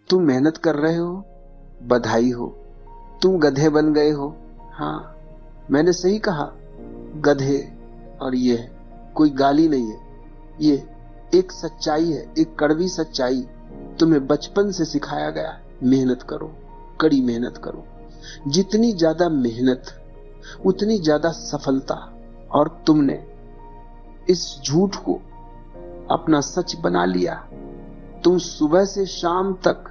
तुम मेहनत कर रहे हो, बधाई हो। तुम गधे बन गए हो। हाँ, मैंने सही कहा, गधे। और ये कोई गाली नहीं है, ये एक सच्चाई है, एक कड़वी सच्चाई। तुम्हें बचपन से सिखाया गया, मेहनत करो, कड़ी मेहनत करो। जितनी ज्यादा मेहनत उतनी ज्यादा सफलता। और तुमने इस झूठ को अपना सच बना लिया। तुम सुबह से शाम तक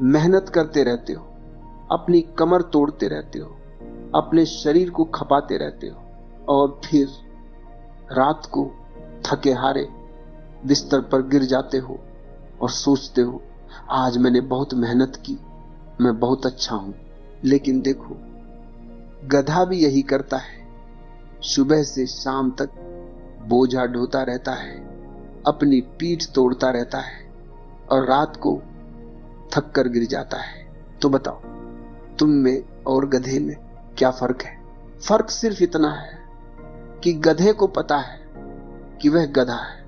मेहनत करते रहते हो, अपनी कमर तोड़ते रहते हो, अपने शरीर को खपाते रहते हो, और फिर रात को थके हारे बिस्तर पर गिर जाते हो और सोचते हो, आज मैंने बहुत मेहनत की, मैं बहुत अच्छा हूं। लेकिन देखो, गधा भी यही करता है, सुबह से शाम तक बोझा ढोता रहता है, अपनी पीठ तोड़ता रहता है, और रात को थक कर गिर जाता है। तो बताओ, तुम में और गधे में क्या फर्क है? फर्क सिर्फ इतना है कि गधे को पता है कि वह गधा है,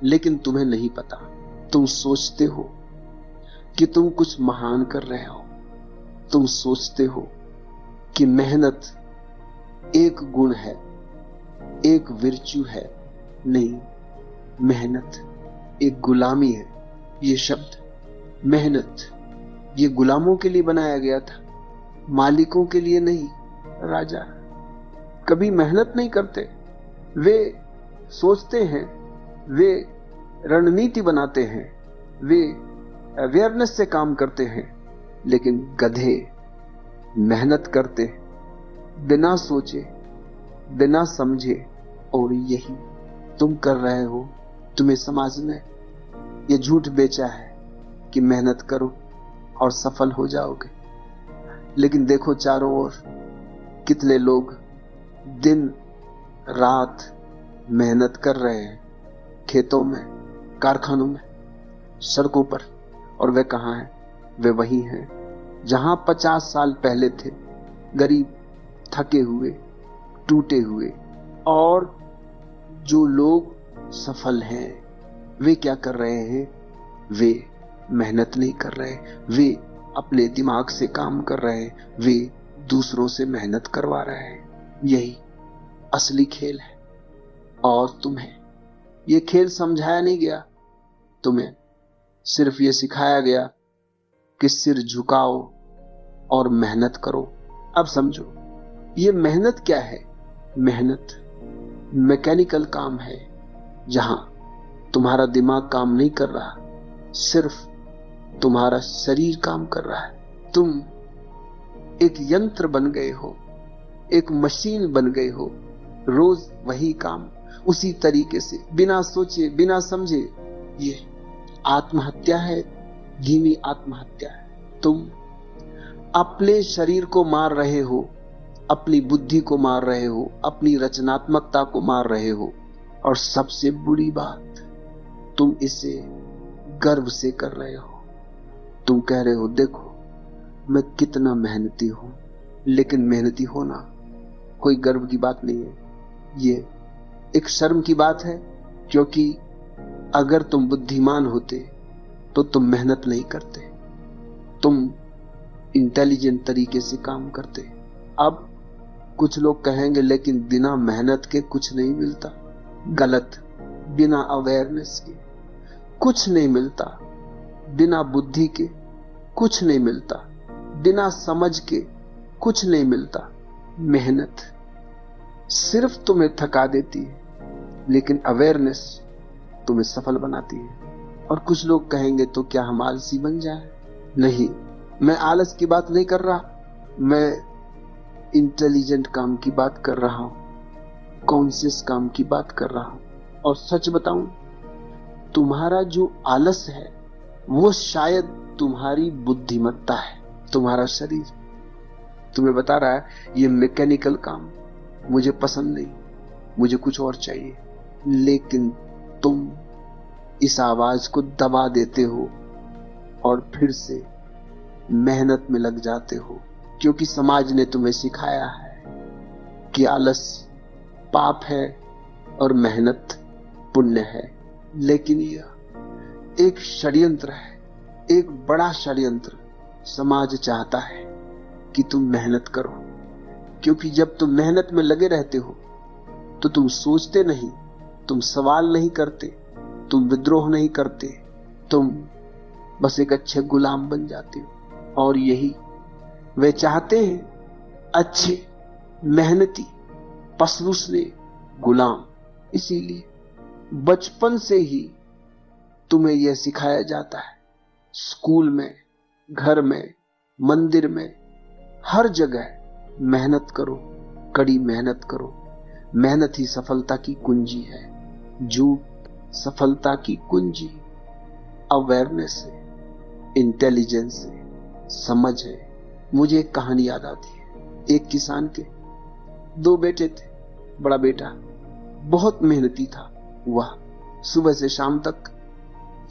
लेकिन तुम्हें नहीं पता। तुम सोचते हो कि तुम कुछ महान कर रहे हो। तुम सोचते हो कि मेहनत एक गुण है, एक विर्च्यू है। नहीं, मेहनत एक गुलामी है। ये शब्द मेहनत, ये गुलामों के लिए बनाया गया था, मालिकों के लिए नहीं। राजा कभी मेहनत नहीं करते, वे सोचते हैं, वे रणनीति बनाते हैं, वे अवेयरनेस से काम करते हैं। लेकिन गधे मेहनत करते बिना सोचे, बिना समझे। और यही तुम कर रहे हो। तुम्हें समाज ने यह झूठ बेचा है कि मेहनत करो और सफल हो जाओगे। लेकिन देखो चारों ओर कितने लोग दिन रात मेहनत कर रहे हैं, खेतों में, कारखानों में, सड़कों पर। और वे कहां हैं? वे वही हैं जहां 50 साल पहले थे, गरीब, थके हुए, टूटे हुए। और जो लोग सफल हैं, वे क्या कर रहे हैं? वे मेहनत नहीं कर रहे, वे अपने दिमाग से काम कर रहे हैं, वे दूसरों से मेहनत करवा रहे हैं। यही असली खेल है। और तुम्हें यह खेल समझाया नहीं गया, तुम्हें सिर्फ यह सिखाया गया कि सिर झुकाओ और मेहनत करो। अब समझो, यह मेहनत क्या है? मेहनत मैकेनिकल काम है, जहां तुम्हारा दिमाग काम नहीं कर रहा, सिर्फ तुम्हारा शरीर काम कर रहा है। तुम एक यंत्र बन गए हो, एक मशीन बन गए हो, रोज वही काम, उसी तरीके से, बिना सोचे, बिना समझे। ये आत्महत्या है, धीमी आत्महत्या है। तुम अपने शरीर को मार रहे हो, अपनी बुद्धि को मार रहे हो, अपनी रचनात्मकता को मार रहे हो। और सबसे बुरी बात, तुम इसे गर्व से कर रहे हो। तुम कह रहे हो, देखो मैं कितना मेहनती हूं। लेकिन मेहनती होना कोई गर्व की बात नहीं है, ये एक शर्म की बात है। क्योंकि अगर तुम बुद्धिमान होते तो तुम मेहनत नहीं करते, तुम इंटेलिजेंट तरीके से काम करते। अब कुछ लोग कहेंगे, लेकिन बिना मेहनत के कुछ नहीं मिलता। गलत। बिना अवेयरनेस के कुछ नहीं मिलता, बिना बुद्धि के कुछ नहीं मिलता, बिना समझ के कुछ नहीं मिलता। मेहनत सिर्फ तुम्हें थका देती है, लेकिन अवेयरनेस तुम्हें सफल बनाती है। और कुछ लोग कहेंगे, तो क्या हम आलसी बन जाए? नहीं, मैं आलस की बात नहीं कर रहा, मैं इंटेलिजेंट काम की बात कर रहा हूं, कॉन्शियस काम की बात कर रहा हूं। और सच बताऊं, तुम्हारा जो आलस है वो शायद तुम्हारी बुद्धिमत्ता है। तुम्हारा शरीर तुम्हें बता रहा है, ये मैकेनिकल काम मुझे पसंद नहीं, मुझे कुछ और चाहिए। लेकिन तुम इस आवाज को दबा देते हो और फिर से मेहनत में लग जाते हो, क्योंकि समाज ने तुम्हें सिखाया है कि आलस पाप है और मेहनत पुण्य है। लेकिन यह एक षड्यंत्र है, एक बड़ा षड्यंत्र समाज चाहता है कि तुम मेहनत करो, क्योंकि जब तुम मेहनत में लगे रहते हो तो तुम सोचते नहीं, तुम सवाल नहीं करते, तुम विद्रोह नहीं करते, तुम बस एक अच्छे गुलाम बन जाते हो। और यही वे चाहते हैं, अच्छे मेहनती पसरूसले गुलाम। इसीलिए बचपन से ही तुम्हें यह सिखाया जाता है, स्कूल में, घर में, मंदिर में, हर जगह मेहनत करो, कड़ी मेहनत करो। मेहनत ही सफलता की कुंजी है, झूठ सफलता की कुंजी। अवेयरनेस है, इंटेलिजेंस है, समझ है। मुझे एक कहानी याद आती है। एक किसान के 2 बेटे थे। बड़ा बेटा बहुत मेहनती था। वह सुबह से शाम तक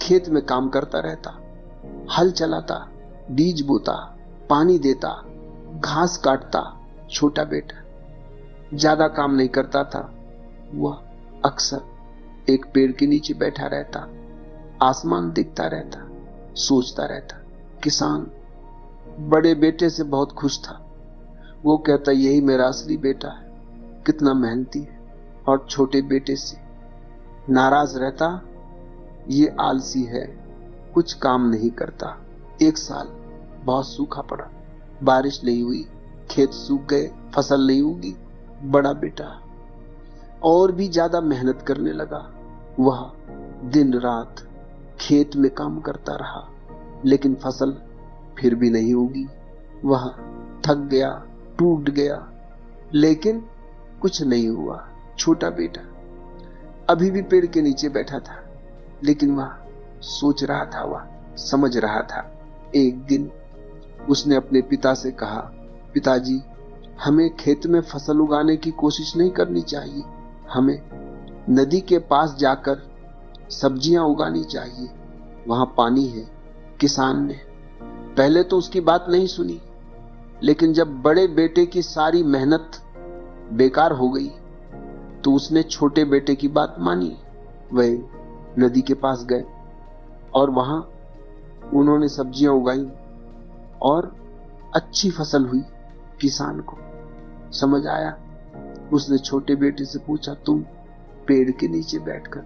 खेत में काम करता रहता, हल चलाता, बीज बोता, पानी देता, घास काटता। छोटा बेटा ज्यादा काम नहीं करता था। वह अक्सर एक पेड़ के नीचे बैठा रहता, आसमान दिखता रहता, सोचता रहता। किसान बड़े बेटे से बहुत खुश था। वो कहता, यही मेरा असली बेटा है, कितना मेहनती है। और छोटे बेटे से नाराज रहता, ये आलसी है, कुछ काम नहीं करता। एक साल बहुत सूखा पड़ा, बारिश नहीं हुई, खेत सूख गए, फसल नहीं उगी। बड़ा बेटा और भी ज्यादा मेहनत करने लगा। वह दिन रात खेत में काम करता रहा, लेकिन फसल फिर भी नहीं उगी। वह थक गया, टूट गया, लेकिन कुछ नहीं हुआ। छोटा बेटा अभी भी पेड़ के नीचे बैठा था, लेकिन वह सोच रहा था, वह समझ रहा था। एक दिन उसने अपने पिता से कहा, पिताजी, हमें खेत में फसल उगाने की कोशिश नहीं करनी चाहिए, हमें नदी के पास जाकर सब्जियां उगानी चाहिए, वहां पानी है। किसान ने पहले तो उसकी बात नहीं सुनी, लेकिन जब बड़े बेटे की सारी मेहनत बेकार हो गई तो उसने छोटे बेटे की बात मानी। वे नदी के पास गए और वहां उन्होंने सब्जियां उगाई और अच्छी फसल हुई। किसान को समझ आया। उसने छोटे बेटे से पूछा, तुम पेड़ के नीचे बैठकर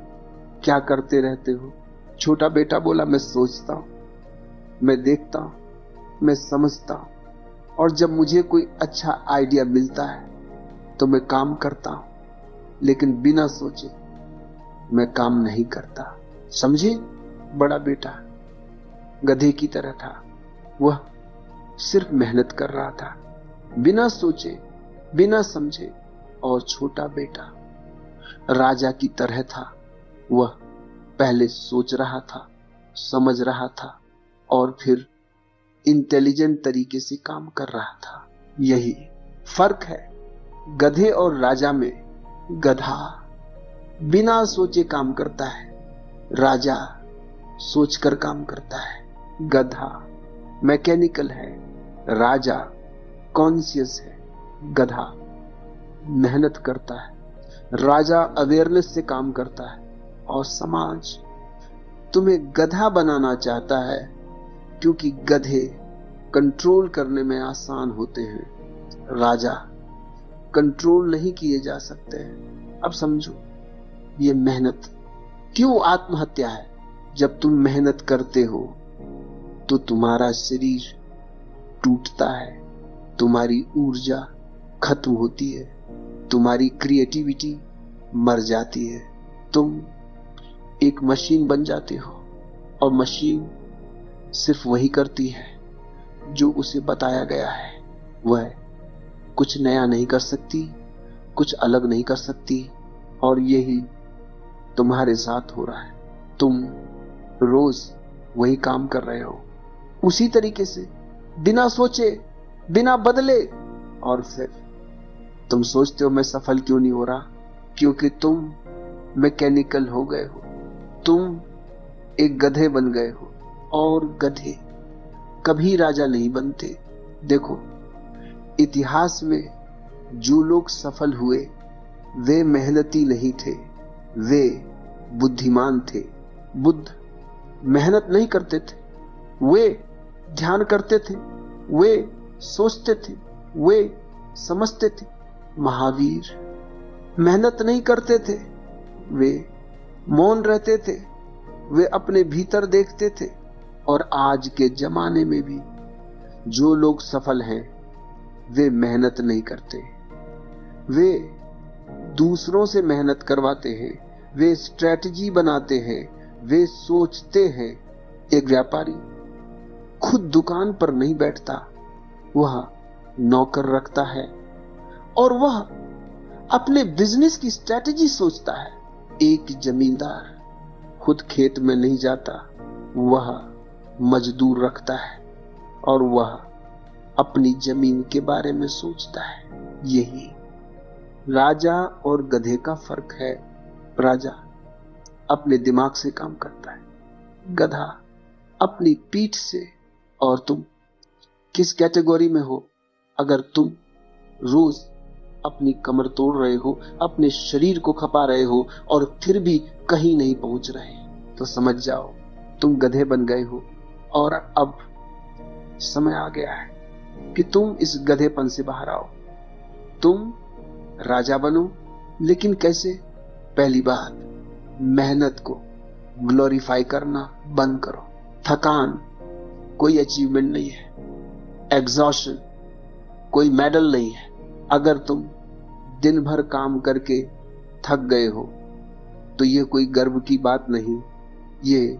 क्या करते रहते हो? छोटा बेटा बोला, मैं सोचता हूं, मैं देखता हूं, मैं समझता हूं, और जब मुझे कोई अच्छा आइडिया मिलता है तो मैं काम करता हूं, लेकिन बिना सोचे मैं काम नहीं करता। समझे? बड़ा बेटा गधे की तरह था। वह सिर्फ मेहनत कर रहा था, बिना सोचे, बिना समझे। और छोटा बेटा राजा की तरह था। वह पहले सोच रहा था, समझ रहा था, और फिर इंटेलिजेंट तरीके से काम कर रहा था। यही फर्क है गधे और राजा में। गधा बिना सोचे काम करता है, राजा सोचकर काम करता है। गधा मैकेनिकल है, राजा कॉन्शियस है। गधा मेहनत करता है, राजा अवेयरनेस से काम करता है। और समाज तुम्हें गधा बनाना चाहता है, क्योंकि गधे कंट्रोल करने में आसान होते हैं, राजा कंट्रोल नहीं किए जा सकते हैं। अब समझो ये मेहनत क्यों आत्महत्या है। जब तुम मेहनत करते हो तो तुम्हारा शरीर टूटता है, तुम्हारी ऊर्जा खत्म होती है, तुम्हारी क्रिएटिविटी मर जाती है। तुम एक मशीन बन जाते हो, और मशीन सिर्फ वही करती है जो उसे बताया गया है। वह कुछ नया नहीं कर सकती, कुछ अलग नहीं कर सकती। और यही तुम्हारे साथ हो रहा है। तुम रोज वही काम कर रहे हो, उसी तरीके से, बिना सोचे, बिना बदले। और फिर तुम सोचते हो मैं सफल क्यों नहीं हो रहा? क्योंकि तुम मैकेनिकल हो गए हो, तुम एक गधे बन गए हो। और गधे कभी राजा नहीं बनते। देखो इतिहास में जो लोग सफल हुए वे मेहनती नहीं थे, वे बुद्धिमान थे। बुद्ध मेहनत नहीं करते थे, वे ध्यान करते थे, वे सोचते थे, वे समझते थे। महावीर मेहनत नहीं करते थे, वे मौन रहते थे, वे अपने भीतर देखते थे। और आज के जमाने में भी जो लोग सफल हैं वे मेहनत नहीं करते, वे दूसरों से मेहनत करवाते हैं, वे स्ट्रेटजी बनाते हैं, वे सोचते हैं। एक व्यापारी खुद दुकान पर नहीं बैठता, वह नौकर रखता है और वह अपने बिजनेस की स्ट्रेटजी सोचता है। एक जमींदार खुद खेत में नहीं जाता, वह मजदूर रखता है और वह अपनी जमीन के बारे में सोचता है। यही राजा और गधे का फर्क है। राजा अपने दिमाग से काम करता है, गधा अपनी पीठ से। और तुम किस कैटेगरी में हो? अगर तुम रोज अपनी कमर तोड़ रहे हो, अपने शरीर को खपा रहे हो और फिर भी कहीं नहीं पहुंच रहे, तो समझ जाओ तुम गधे बन गए हो। और अब समय आ गया है कि तुम इस गधेपन से बाहर आओ, तुम राजा बनो। लेकिन कैसे? पहली बात, मेहनत को ग्लोरीफाई करना बंद करो। थकान कोई अचीवमेंट नहीं है, एग्जॉशन कोई मेडल नहीं है। अगर तुम दिन भर काम करके थक गए हो तो यह कोई गर्व की बात नहीं, ये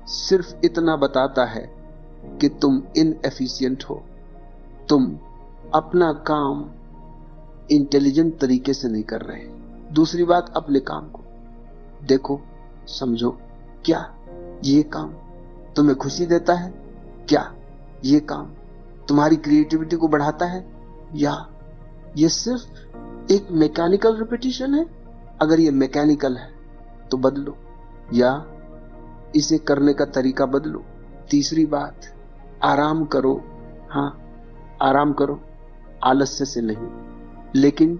सिर्फ इतना बताता है कि तुम इनएफिशिएंट हो, तुम अपना काम इंटेलिजेंट तरीके से नहीं कर रहे। दूसरी बात, अपने काम को देखो, समझो, क्या ये काम तुम्हें खुशी देता है? क्या ये काम तुम्हारी क्रिएटिविटी को बढ़ाता है, या ये सिर्फ एक मैकेनिकल रिपीटिशन है? अगर ये मैकेनिकल है तो बदलो, या इसे करने का तरीका बदलो। तीसरी बात, आराम करो। हाँ, आराम करो, आलस्य से नहीं, लेकिन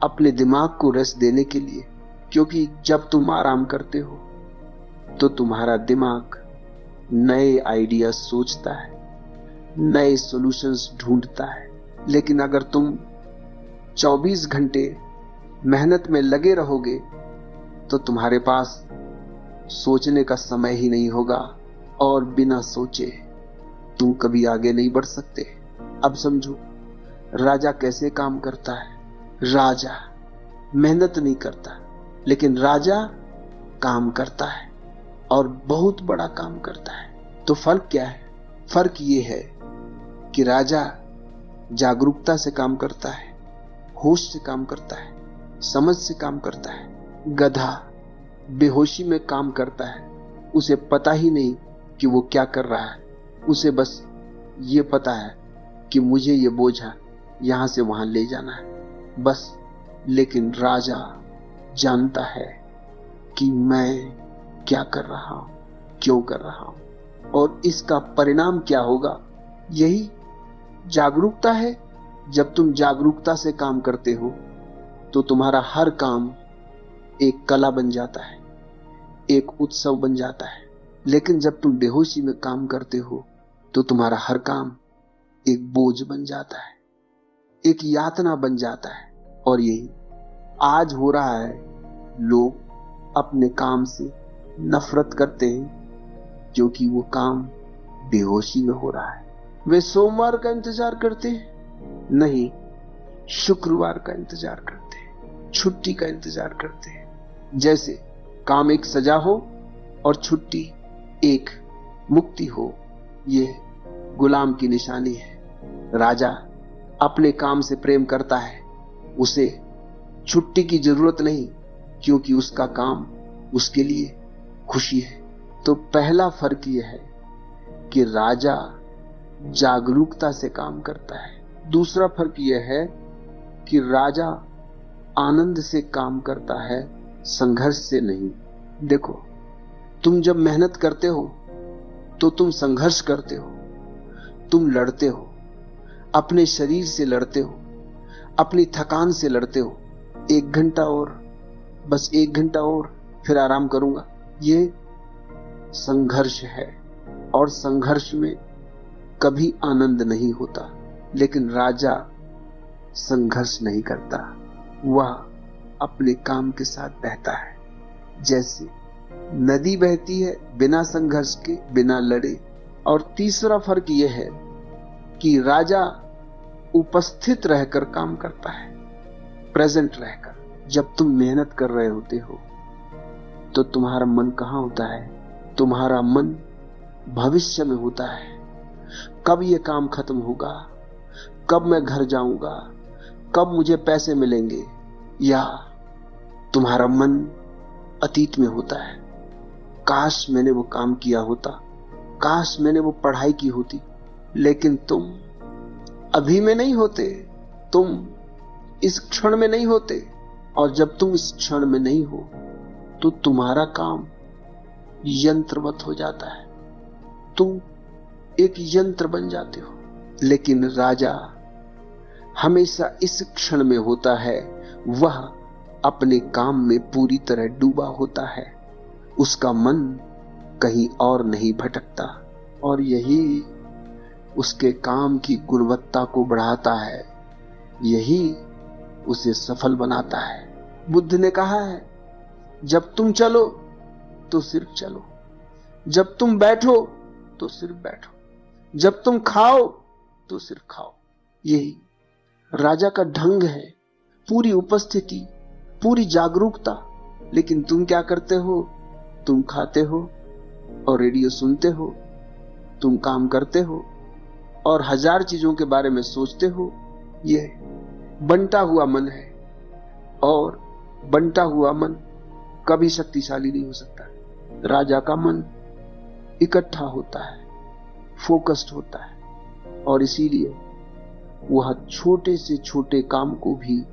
अपने दिमाग को रेस्ट देने के लिए। क्योंकि जब तुम आराम करते हो तो तुम्हारा दिमाग नए आइडिया सोचता है, नए सॉल्यूशंस ढूंढता है। लेकिन अगर तुम 24 घंटे मेहनत में लगे रहोगे तो तुम्हारे पास सोचने का समय ही नहीं होगा, और बिना सोचे तुम कभी आगे नहीं बढ़ सकते। अब समझो राजा कैसे काम करता है। राजा मेहनत नहीं करता, लेकिन राजा काम करता है और बहुत बड़ा काम करता है। तो फर्क क्या है? फर्क ये है कि राजा जागरूकता से काम करता है, होश से काम करता है, समझ से काम करता है। गधा बेहोशी में काम करता है, उसे पता ही नहीं कि वो क्या कर रहा है, उसे बस ये पता है कि मुझे ये बोझा यहां से वहां ले जाना है, बस। लेकिन राजा जानता है कि मैं क्या कर रहा हूं, क्यों कर रहा हूं, और इसका परिणाम क्या होगा। यही जागरूकता है। जब तुम जागरूकता से काम करते हो तो तुम्हारा हर काम एक कला बन जाता है, एक उत्सव बन जाता है। लेकिन जब तुम बेहोशी में काम करते हो तो तुम्हारा हर काम एक बोझ बन जाता है, एक यातना बन जाता है। और यही आज हो रहा है। लोग अपने काम से नफरत करते हैं क्योंकि वो काम बेहोशी में हो रहा है। वे सोमवार का इंतजार करते हैं नहीं, शुक्रवार का इंतजार करते हैं, छुट्टी का इंतजार करते हैं। जैसे काम एक सजा हो और छुट्टी एक मुक्ति हो, ये गुलाम की निशानी है। राजा अपने काम से प्रेम करता है, उसे छुट्टी की जरूरत नहीं, क्योंकि उसका काम उसके लिए खुशी है। तो पहला फर्क यह है कि राजा जागरूकता से काम करता है। दूसरा फर्क यह है कि राजा आनंद से काम करता है, संघर्ष से नहीं। देखो, तुम जब मेहनत करते हो तो तुम संघर्ष करते हो, तुम लड़ते हो, अपने शरीर से लड़ते हो, अपनी थकान से लड़ते हो। 1 घंटा और, बस 1 घंटा और, फिर आराम करूंगा, ये संघर्ष है। और संघर्ष में कभी आनंद नहीं होता। लेकिन राजा संघर्ष नहीं करता, वह अपने काम के साथ बहता है। जैसे नदी बहती है बिना संघर्ष के, बिना लड़े। और तीसरा फर्क यह है कि राजा उपस्थित रहकर काम करता है, प्रेजेंट रहकर। जब तुम मेहनत कर रहे होते हो तो तुम्हारा मन कहां होता है? तुम्हारा मन भविष्य में होता है। कब यह काम खत्म होगा, कब मैं घर जाऊंगा, कब मुझे पैसे मिलेंगे। या तुम्हारा मन अतीत में होता है, काश मैंने वो काम किया होता, काश मैंने वो पढ़ाई की होती। लेकिन तुम अभी में नहीं होते, तुम इस क्षण में नहीं होते। और जब तुम इस क्षण में नहीं हो तो तुम्हारा काम यंत्रवत हो जाता है, तुम एक यंत्र बन जाते हो। लेकिन राजा हमेशा इस क्षण में होता है, वह अपने काम में पूरी तरह डूबा होता है, उसका मन कहीं और नहीं भटकता। और यही उसके काम की गुणवत्ता को बढ़ाता है, यही उसे सफल बनाता है। बुद्ध ने कहा है, जब तुम चलो तो सिर्फ चलो, जब तुम बैठो तो सिर्फ बैठो, जब तुम खाओ तो सिर्फ खाओ। यही राजा का ढंग है, पूरी उपस्थिति, पूरी जागरूकता। लेकिन तुम क्या करते हो? तुम खाते हो और रेडियो सुनते हो, तुम काम करते हो और हजार चीजों के बारे में सोचते हो। यह बंटा हुआ मन है, और बंटा हुआ मन कभी शक्तिशाली नहीं हो सकता। राजा का मन इकट्ठा होता है, फोकस्ड होता है, और इसीलिए वह छोटे से छोटे काम को भी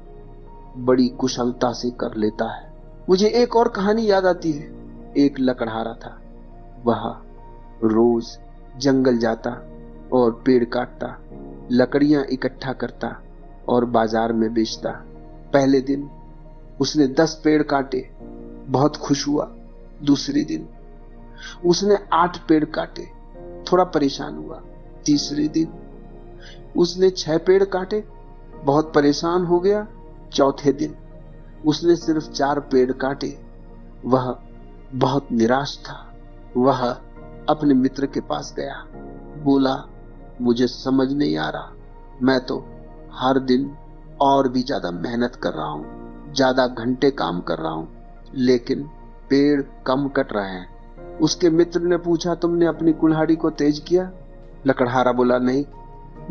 बड़ी कुशलता से कर लेता है। मुझे एक और कहानी याद आती है। एक लकड़हारा था, वह रोज जंगल जाता और पेड़ काटता, लकड़ियां इकट्ठा करता और बाजार में बेचता। पहले दिन उसने 10 पेड़ काटे, बहुत खुश हुआ। दूसरे दिन उसने 8 पेड़ काटे, थोड़ा परेशान हुआ। तीसरे दिन उसने 6 पेड़ काटे, बहुत परेशान हो गया। चौथे दिन उसने सिर्फ 4 पेड़ काटे, वह बहुत निराश था। वह अपने मित्र के पास गया, बोला, मुझे समझ नहीं आ रहा, मैं तो हर दिन और भी ज्यादा मेहनत कर रहा हूं, ज्यादा घंटे काम कर रहा हूं, लेकिन पेड़ कम कट रहे हैं। उसके मित्र ने पूछा, तुमने अपनी कुल्हाड़ी को तेज किया? लकड़हारा बोला, नहीं,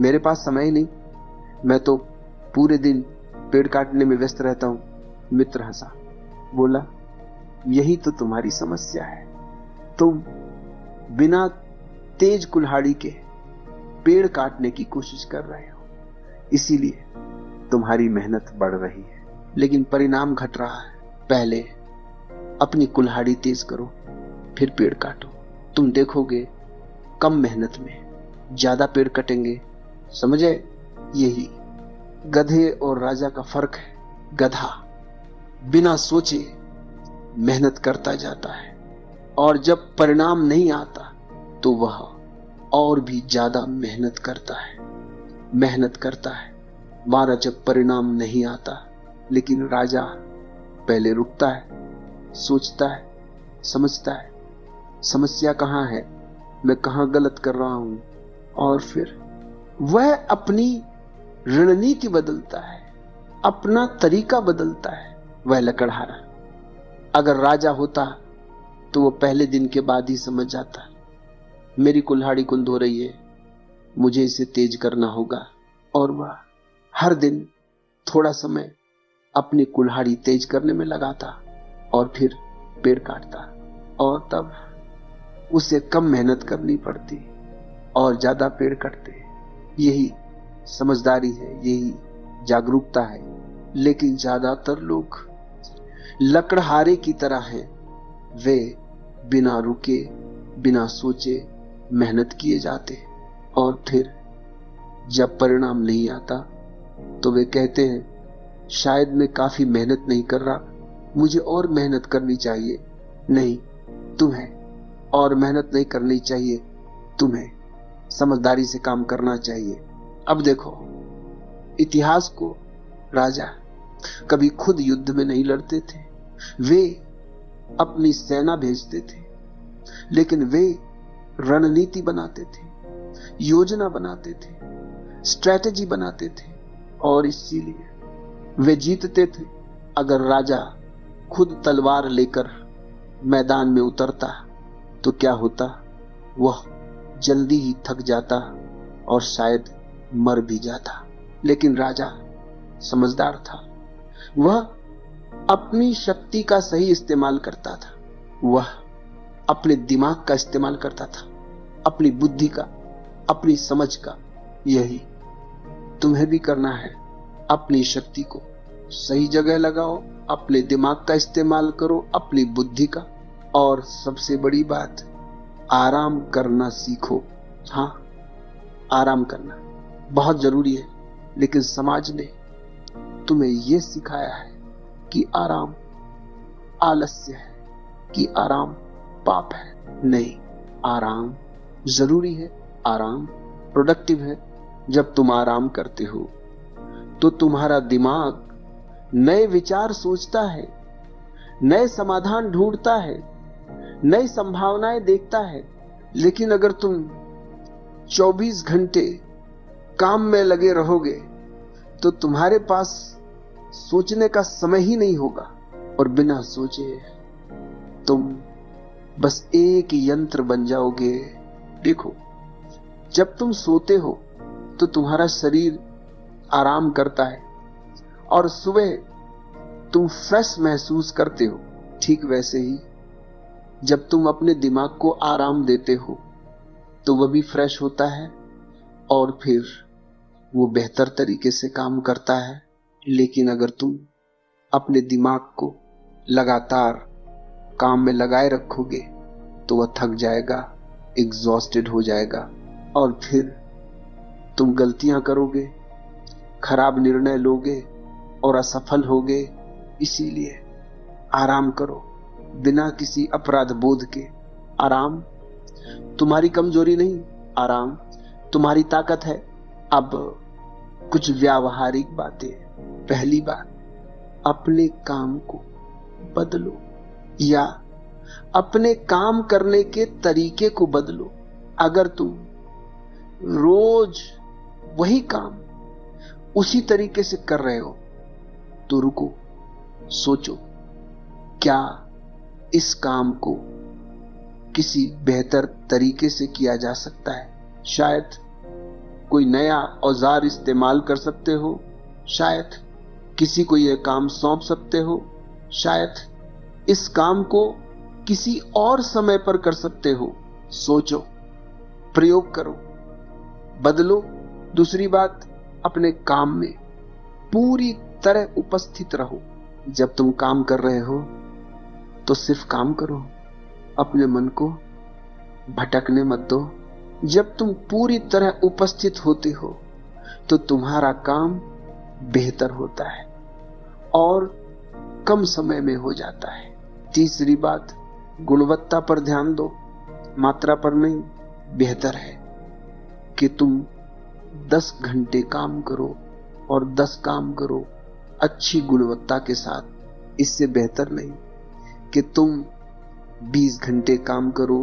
मेरे पास समय ही नहीं, मैं तो पूरे दिन पेड़ काटने में व्यस्त रहता हूं। मित्र हंसा, बोला, यही तो तुम्हारी समस्या है, तुम बिना तेज कुल्हाड़ी के पेड़ काटने की कोशिश कर रहे हो, इसीलिए तुम्हारी मेहनत बढ़ रही है लेकिन परिणाम घट रहा है। पहले अपनी कुल्हाड़ी तेज करो, फिर पेड़ काटो, तुम देखोगे कम मेहनत में ज्यादा पेड़ कटेंगे। समझे? यही गधे और राजा का फर्क है। गधा बिना सोचे मेहनत करता जाता है, और जब परिणाम नहीं आता तो वह और भी ज्यादा मेहनत करता है। मारा जब परिणाम नहीं आता, लेकिन राजा पहले रुकता है, सोचता है, समझता है समस्या कहां है, मैं कहां गलत कर रहा हूं, और फिर वह अपनी रणनीति बदलता है, अपना तरीका बदलता है। वह लकड़हारा अगर राजा होता तो वो पहले दिन के बाद ही समझ जाता, मेरी कुल्हाड़ी कुंद हो रही है, मुझे इसे तेज करना होगा। और वह हर दिन थोड़ा समय अपनी कुल्हाड़ी तेज करने में लगाता और फिर पेड़ काटता, और तब उसे कम मेहनत करनी पड़ती और ज्यादा पेड़ कटते। यही समझदारी है, यही जागरूकता है। लेकिन ज्यादातर लोग लकड़हारे की तरह हैं, वे बिना रुके, बिना सोचे मेहनत किए जाते, और फिर जब परिणाम नहीं आता तो वे कहते हैं, शायद मैं काफी मेहनत नहीं कर रहा, मुझे और मेहनत करनी चाहिए। नहीं, तुम्हें और मेहनत नहीं करनी चाहिए, तुम्हें समझदारी से काम करना चाहिए। अब देखो, इतिहास को राजा कभी खुद युद्ध में नहीं लड़ते थे, वे अपनी सेना भेजते थे, लेकिन वे रणनीति बनाते थे, योजना बनाते थे, स्ट्रैटेजी बनाते थे, और इसीलिए वे जीतते थे। अगर राजा खुद तलवार लेकर मैदान में उतरता तो क्या होता? वह जल्दी ही थक जाता और शायद मर भी जाता। लेकिन राजा समझदार था, वह अपनी शक्ति का सही इस्तेमाल करता था, वह अपने दिमाग का इस्तेमाल करता था, अपनी बुद्धि का, अपनी समझ का। यही तुम्हें भी करना है। अपनी शक्ति को सही जगह लगाओ, अपने दिमाग का इस्तेमाल करो, अपनी बुद्धि का, और सबसे बड़ी बात, आराम करना सीखो। हाँ, आराम करना बहुत जरूरी है, लेकिन समाज ने तुम्हें यह सिखाया है कि आराम आलस्य है, कि आराम पाप है। नहीं, आराम जरूरी है, आराम प्रोडक्टिव है। जब तुम आराम करते हो तो तुम्हारा दिमाग नए विचार सोचता है, नए समाधान ढूंढता है, नई संभावनाएं देखता है। लेकिन अगर तुम 24 घंटे काम में लगे रहोगे तो तुम्हारे पास सोचने का समय ही नहीं होगा, और बिना सोचे तुम बस एक यंत्र बन जाओगे। देखो, जब तुम सोते हो तो तुम्हारा शरीर आराम करता है और सुबह तुम फ्रेश महसूस करते हो। ठीक वैसे ही जब तुम अपने दिमाग को आराम देते हो तो वह भी फ्रेश होता है और फिर वो बेहतर तरीके से काम करता है। लेकिन अगर तुम अपने दिमाग को लगातार काम में लगाए रखोगे तो वह थक जाएगा, एग्जॉस्टेड हो जाएगा, और फिर तुम गलतियां करोगे, खराब निर्णय लोगे और असफल होगे। इसीलिए आराम करो बिना किसी अपराध बोध के। आराम तुम्हारी कमजोरी नहीं, आराम तुम्हारी ताकत है। अब कुछ व्यावहारिक बातें। पहली बात, अपने काम को बदलो या अपने काम करने के तरीके को बदलो। अगर तुम रोज वही काम उसी तरीके से कर रहे हो तो रुको, सोचो, क्या इस काम को किसी बेहतर तरीके से किया जा सकता है? शायद कोई नया औजार इस्तेमाल कर सकते हो, शायद किसी को यह काम सौंप सकते हो, शायद इस काम को किसी और समय पर कर सकते हो। सोचो, प्रयोग करो, बदलो। दूसरी बात, अपने काम में पूरी तरह उपस्थित रहो। जब तुम काम कर रहे हो तो सिर्फ काम करो, अपने मन को भटकने मत दो। जब तुम पूरी तरह उपस्थित होते हो तो तुम्हारा काम बेहतर होता है और कम समय में हो जाता है। तीसरी बात, गुणवत्ता पर ध्यान दो, मात्रा पर नहीं। बेहतर है कि तुम 10 घंटे काम करो और 10 काम करो अच्छी गुणवत्ता के साथ। इससे बेहतर नहीं कि तुम 20 घंटे काम करो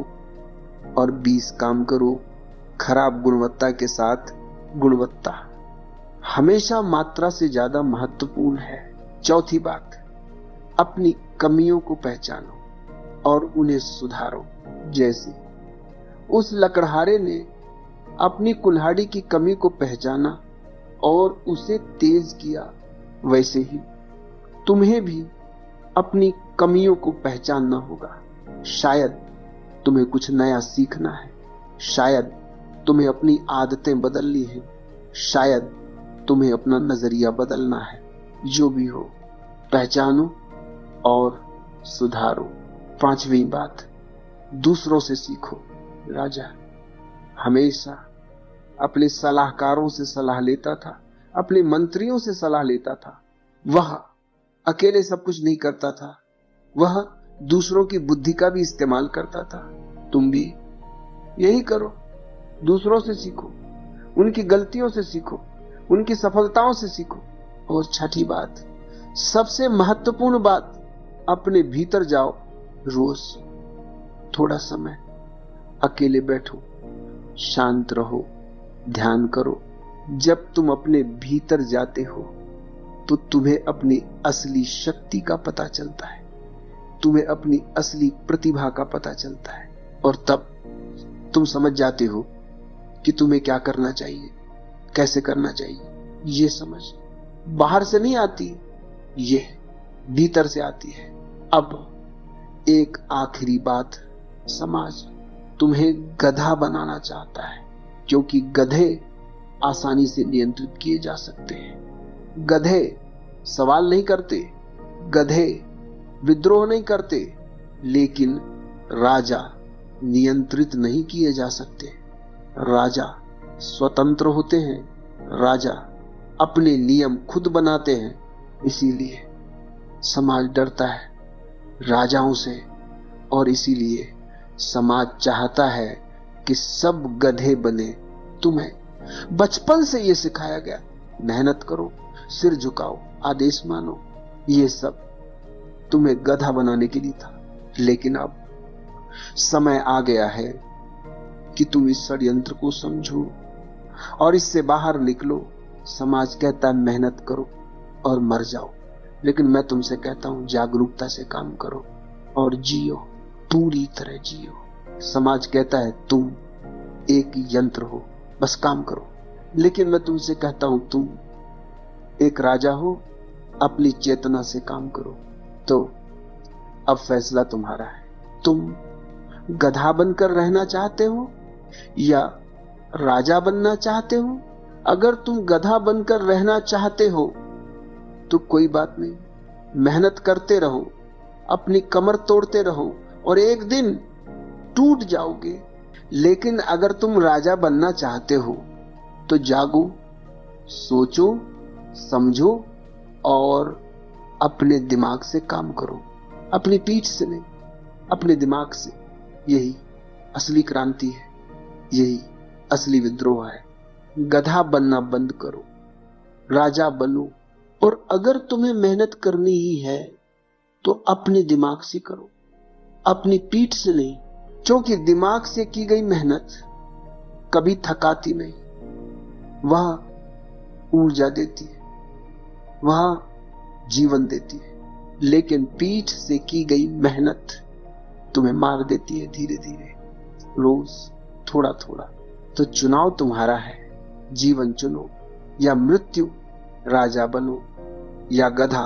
और 20 काम करो खराब गुणवत्ता के साथ। गुणवत्ता हमेशा मात्रा से ज्यादा महत्वपूर्ण है। चौथी बात, अपनी कमियों को पहचानो और उन्हें सुधारो। जैसे उस लकड़हारे ने अपनी कुल्हाड़ी की कमी को पहचाना और उसे तेज किया, वैसे ही तुम्हें भी अपनी कमियों को पहचानना होगा। शायद तुम्हें कुछ नया सीखना है, शायद तुम्हें अपनी आदतें बदलनी है, शायद तुम्हें अपना नजरिया बदलना है। जो भी हो, पहचानो और सुधारो। पांचवी बात, दूसरों से सीखो। राजा हमेशा अपने सलाहकारों से सलाह लेता था, अपने मंत्रियों से सलाह लेता था। वह अकेले सब कुछ नहीं करता था, वह दूसरों की बुद्धि का भी इस्तेमाल करता था। तुम भी यही करो। दूसरों से सीखो, उनकी गलतियों से सीखो, उनकी सफलताओं से सीखो। और छठी बात, सबसे महत्वपूर्ण बात, अपने भीतर जाओ। रोज थोड़ा समय अकेले बैठो, शांत रहो, ध्यान करो। जब तुम अपने भीतर जाते हो तो तुम्हें अपनी असली शक्ति का पता चलता है, तुम्हें अपनी असली प्रतिभा का पता चलता है। और तब तुम समझ जाते हो कि तुम्हें क्या करना चाहिए, कैसे करना चाहिए। ये समझ बाहर से नहीं आती, ये भीतर से आती है। अब एक आखिरी बात, समाज तुम्हें गधा बनाना चाहता है, क्योंकि गधे आसानी से नियंत्रित किए जा सकते हैं। गधे सवाल नहीं करते, गधे विद्रोह नहीं करते, लेकिन राजा नियंत्रित नहीं किए जा सकते। राजा स्वतंत्र होते हैं, राजा अपने नियम खुद बनाते हैं। इसीलिए समाज डरता है राजाओं से, और इसीलिए समाज चाहता है कि सब गधे बने। तुम्हें बचपन से यह सिखाया गया, मेहनत करो, सिर झुकाओ, आदेश मानो। ये सब तुम्हें गधा बनाने के लिए था। लेकिन अब समय आ गया है कि तुम इस षड्यंत्र को समझो और इससे बाहर निकलो। समाज कहता है मेहनत करो और मर जाओ, लेकिन मैं तुमसे कहता हूं जागरूकता से काम करो और जियो, पूरी तरह जियो। समाज कहता है तुम एक यंत्र हो, बस काम करो, लेकिन मैं तुमसे कहता हूं तुम एक राजा हो, अपनी चेतना से काम करो। तो अब फैसला तुम्हारा है, तुम गधा बनकर रहना चाहते हो या राजा बनना चाहते हो। अगर तुम गधा बनकर रहना चाहते हो तो कोई बात नहीं, मेहनत करते रहो, अपनी कमर तोड़ते रहो और एक दिन टूट जाओगे। लेकिन अगर तुम राजा बनना चाहते हो तो जागो, सोचो, समझो और अपने दिमाग से काम करो, अपनी पीठ से नहीं, अपने दिमाग से। यही असली क्रांति है, यही असली विद्रोह है। गधा बनना बंद करो, राजा बनो। और अगर तुम्हें मेहनत करनी ही है तो अपने दिमाग से करो, अपनी पीठ से नहीं, क्योंकि दिमाग से की गई मेहनत कभी थकाती नहीं, वह ऊर्जा देती है, वह जीवन देती है। लेकिन पीठ से की गई मेहनत तुम्हें मार देती है धीरे धीरे, रोज थोड़ा थोड़ा। तो चुनाव तुम्हारा है, जीवन चुनो या मृत्यु, राजा बनो या गधा